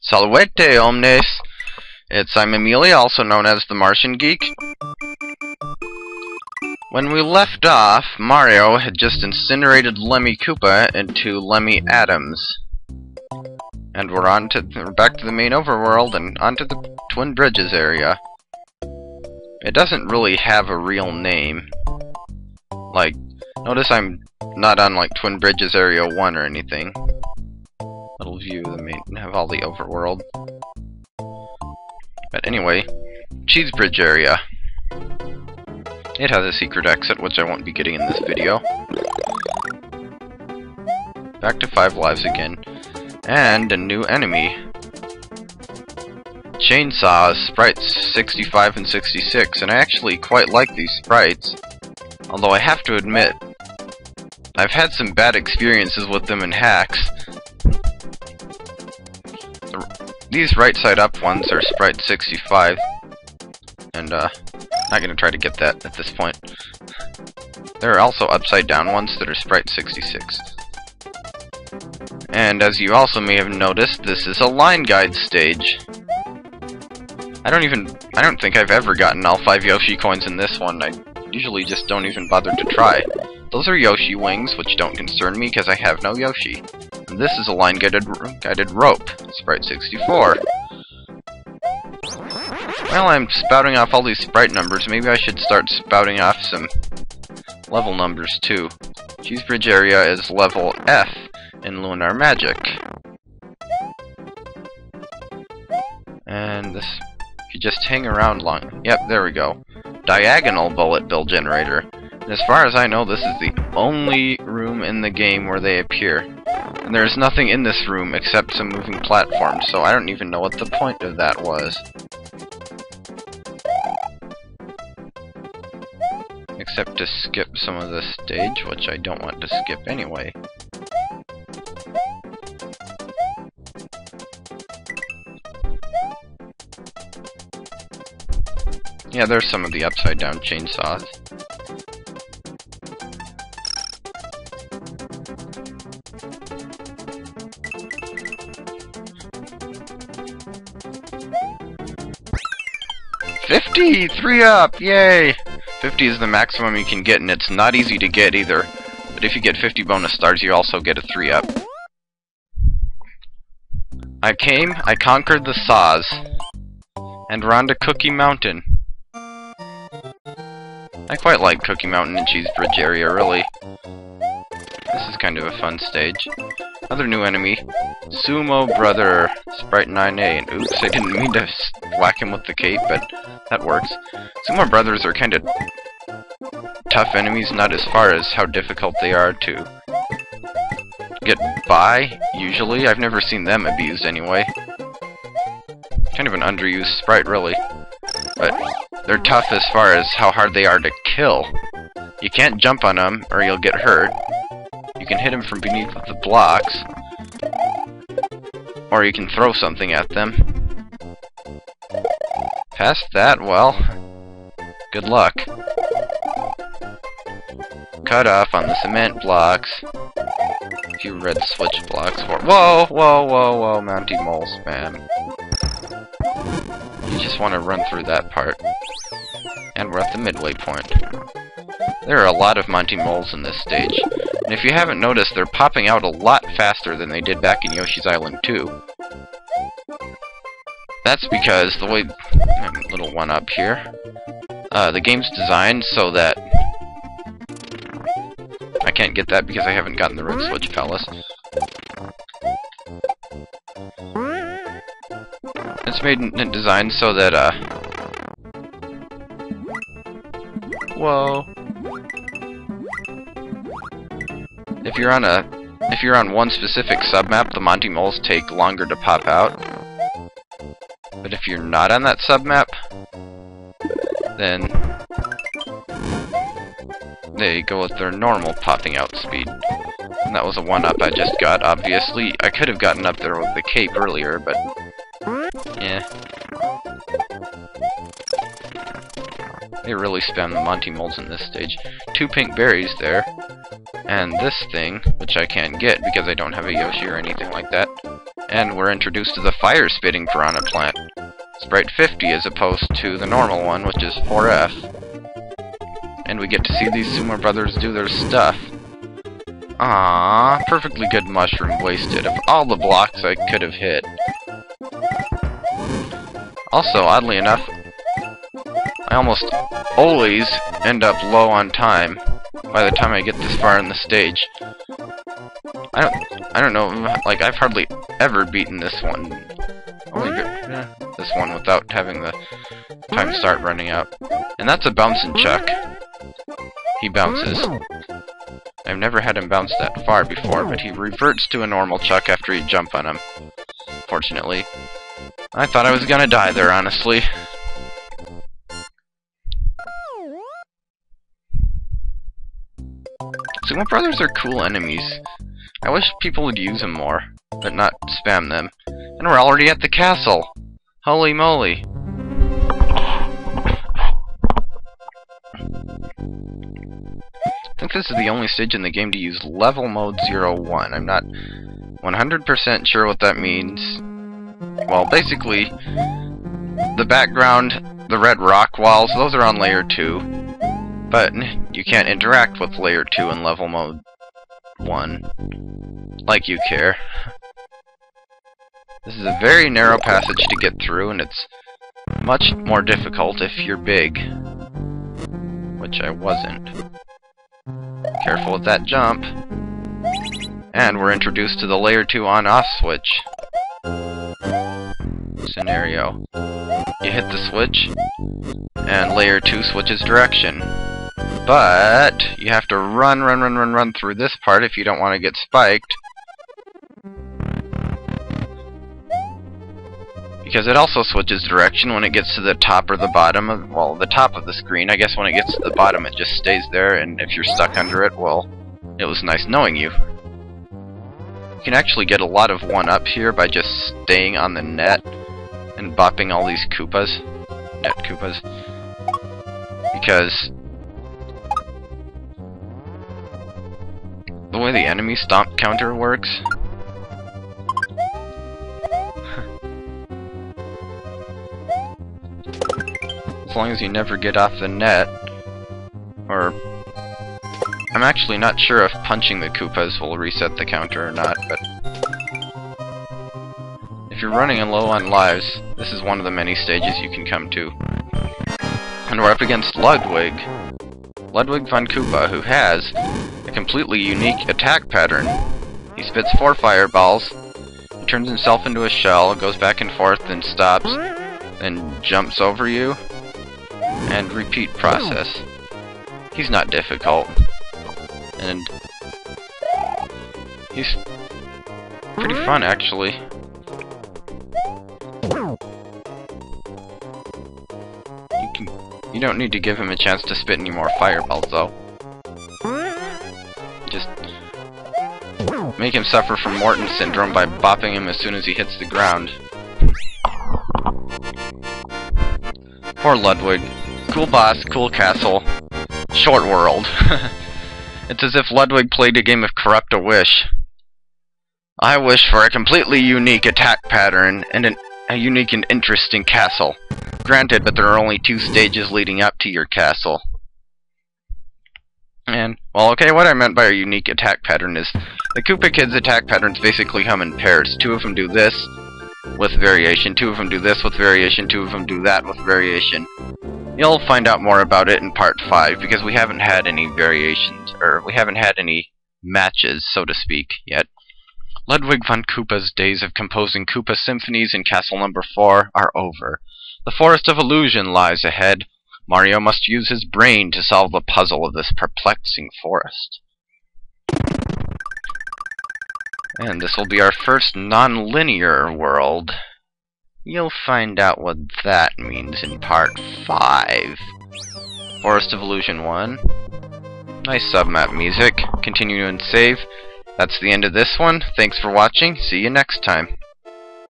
Salvete, omnes! I'm Amelia, also known as TheMartianGeek. When we left off, Mario had just incinerated Lemmy Koopa into Lemmy Atoms. And we're back to the main overworld and onto the Twin Bridges area. It doesn't really have a real name. Like, notice I'm not on like Twin Bridges Area 1 or anything. Little view of the main, have all the overworld. But anyway, Cheesebridge Area. It has a secret exit, which I won't be getting in this video. Back to 5 lives again. And a new enemy. Chainsaws, sprites 65 and 66, and I actually quite like these sprites. Although I have to admit, I've had some bad experiences with them in hacks. These right side up ones are sprite 65, and not gonna try to get that at this point. There are also upside down ones that are sprite 66. And as you also may have noticed, this is a line guide stage. I don't think I've ever gotten all 5 Yoshi coins in this one. I usually just don't even bother to try. Those are Yoshi wings, which don't concern me because I have no Yoshi. And this is a line guided rope, sprite 64. Well, I'm spouting off all these sprite numbers. Maybe I should start spouting off some level numbers too. Cheesebridge Area is level F in Lunar Magic. And this, if you just hang around long... Yep, there we go. Diagonal bullet bill generator. And as far as I know, this is the only room in the game where they appear. And there's nothing in this room except some moving platforms, so I don't even know what the point of that was. Except to skip some of the stage, which I don't want to skip anyway. Yeah, there's some of the upside down chainsaws. $50! 3 up! Yay! 50 is the maximum you can get, and it's not easy to get either. But if you get 50 bonus stars, you also get a 3 up. I conquered the saws. And we're on to Cookie Mountain. I quite like Cookie Mountain and Cheesebridge Area, really. This is kind of a fun stage. Another new enemy, Sumo Brother, Sprite 9A, and oops, I didn't mean to whack him with the cape, but that works. Sumo Brothers are kind of tough enemies, not as far as how difficult they are to get by, usually. I've never seen them abused anyway. Kind of an underused sprite, really. But they're tough as far as how hard they are to kill. You can't jump on them, or you'll get hurt. You can hit them from beneath the blocks. Or you can throw something at them. Past that, well, good luck. Cut off on the cement blocks. A few red switch blocks for— Whoa, whoa, whoa, whoa, Monty Moles, man. You just want to run through that part. And we're at the midway point. There are a lot of Monty Moles in this stage. And if you haven't noticed, they're popping out a lot faster than they did back in Yoshi's Island 2. That's because the way... little one up here. The game's designed so that... I can't get that because I haven't gotten the Red Switch Palace. It's made and designed so that, whoa. If you're on one specific submap, the Monty Moles take longer to pop out. But if you're not on that submap, then they go with their normal popping out speed. And that was a 1-up I just got, obviously. I could have gotten up there with the cape earlier, but yeah. They really spam the Monty Moles in this stage. 2 pink berries there. And this thing, which I can't get because I don't have a Yoshi or anything like that. And we're introduced to the fire-spitting piranha plant. Sprite 50 as opposed to the normal one, which is 4F. And we get to see these Sumo Brothers do their stuff. Ah, perfectly good mushroom wasted of all the blocks I could have hit. Also, oddly enough, I almost always end up low on time by the time I get this far in the stage. I don't know, like, I've hardly ever beaten this one. Only this one without having the time start running out. And that's a bouncing chuck. He bounces. I've never had him bounce that far before, but he reverts to a normal chuck after you jump on him. Fortunately. I thought I was gonna die there, honestly. Sumo Brothers are cool enemies. I wish people would use them more, but not spam them. And we're already at the castle! Holy moly! I think this is the only stage in the game to use level mode 01. I'm not 100% sure what that means. Well, basically, the background, the red rock walls, those are on layer 2. But you can't interact with layer 2 in level mode 1. Like you care. This is a very narrow passage to get through, and it's much more difficult if you're big. Which I wasn't. Careful with that jump. And we're introduced to the layer 2 on-off switch scenario. You hit the switch, and layer 2 switches direction. But you have to run through this part if you don't want to get spiked. Because it also switches direction when it gets to the top or the bottom of, well, the top of the screen. I guess when it gets to the bottom it just stays there, and if you're stuck under it, well, it was nice knowing you. You can actually get a lot of 1-up here by just staying on the net and bopping all these Koopas. Net Koopas. Because the way the enemy stomp counter works, as long as you never get off the net, or I'm actually not sure if punching the Koopas will reset the counter or not, but if you're running low on lives, this is one of the many stages you can come to. And we're up against Ludwig von Koopa, who has a completely unique attack pattern. He spits 4 fireballs, he turns himself into a shell, goes back and forth, then stops, then jumps over you, and repeat process. He's not difficult, and he's pretty fun, actually. You don't need to give him a chance to spit any more fireballs, though. Just make him suffer from Morton syndrome by bopping him as soon as he hits the ground. Poor Ludwig. Cool boss, cool castle, short world. It's as if Ludwig played a game of Corrupt a Wish. I wish for a completely unique attack pattern and a unique and interesting castle. Granted, but there are only 2 stages leading up to your castle. And, well, okay, what I meant by a unique attack pattern is the Koopa Kid's attack patterns basically come in pairs. 2 of them do this with variation, 2 of them do this with variation, 2 of them do that with variation. You'll find out more about it in part 5, because we haven't had any variations, or we haven't had any matches, so to speak, yet. Ludwig von Koopa's days of composing Koopa symphonies in Castle Number 4 are over. The Forest of Illusion lies ahead. Mario must use his brain to solve the puzzle of this perplexing forest. And this will be our first non-linear world. You'll find out what that means in part 5. Forest of Illusion 1. Nice submap music. Continue and save. That's the end of this one. Thanks for watching. See you next time.